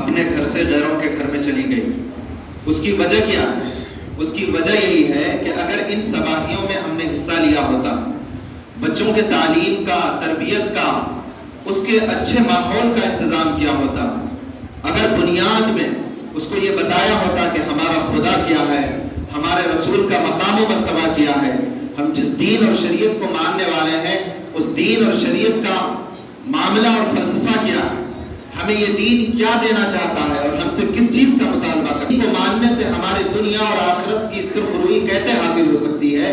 अपने घर से गैरों के घर में चली गई। उसकी वजह क्या है? उसकी वजह यही है कि अगर इन सबाहियों में हमने हिस्सा लिया होता, बच्चों के तालीम का, तरबियत का, उसके अच्छे माहौल का इंतजाम किया होता, अगर बुनियाद में उसको ये बताया होता कि हमारा खुदा क्या है, हमारे रसूल का मकाम व मर्तबा क्या है, हम जिस दीन और शरीयत को मानने वाले हैं उस दीन और शरीयत का मामला और फलसफा क्या है, हमें ये दीन क्या देना चाहता है और हमसे किस चीज का मुतालबा करता है, इनको मानने से हमारे दुनिया और आखिरत की सिरफुरुई कैसे हासिल हो सकती है,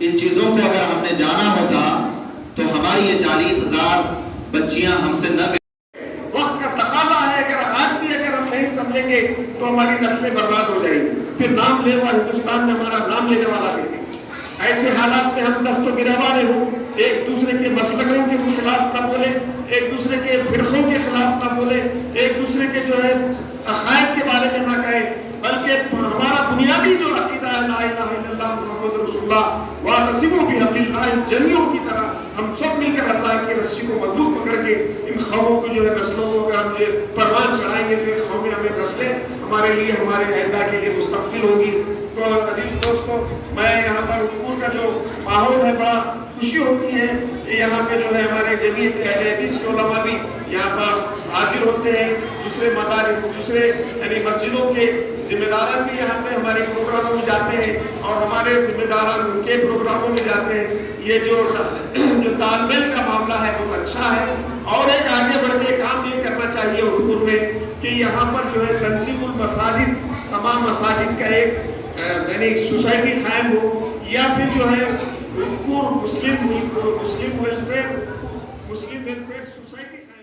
इन चीजों को अगर हमने जाना होता तो हमारी ये 40,000 बच्चियां हमसे न वक्त का तकाजा है। अगर आज भी अगर हम नहीं समझेंगे तो हमारी नस्लें बर्बाद हो जाएगी। फिर नाम लेवा हिंदुस्तान में हमारा नाम लेने वाला नहीं। ऐसे हालात में हम दस्तो गिरवाने हो, एक दूसरे के मसलकों के खिलाफ ना बोले, एक दूसरे के फिरकों के खिलाफ ना बोले, एक दूसरे के जो है अकायद के बारे में ना कहे, बल्कि हमारा बुनियादी जो अकीदा है ला इलाहा इल्लल्लाह मुहम्मद रसूलुल्लाह व तस्मू भी बिल्लाह जमियों की तरह हम सब मिलकर अल्लाह की रस्सी को मजबूत पकड़ के इन खौमों को जो है नस्लों को अगर हम ये परवान चढ़ाएंगे तो कौमें हमें नस्लें हमारे लिए, हमारे आइंदा के लिए मुस्तकबिल होगी। तो अजीज दोस्तों, मैं यहाँ पर हुकूमत का जो माहौल है बड़ा खुशी होती है। यहाँ पे जो है हमारे जमीयत अहले हदीस के उलमा भी यहाँ पर हाजिर होते हैं, दूसरे मदारिस, दूसरे यानी मस्जिदों के जिम्मेदारान भी यहाँ पे हमारे प्रोग्रामों में जाते हैं और हमारे जिम्मेदारान उनके प्रोग्रामों में जाते हैं। ये जो तालमेल का मामला है वो अच्छा है और एक आगे बढ़ के काम ये करना चाहिए हुजूर में कि यहाँ पर जो है तंजीमुल मसाजिद, तमाम मसाजिद का एक यानी सोसाइटी कायम हो, या फिर जो है मुस्लिम वेलफेयर सोसाइटी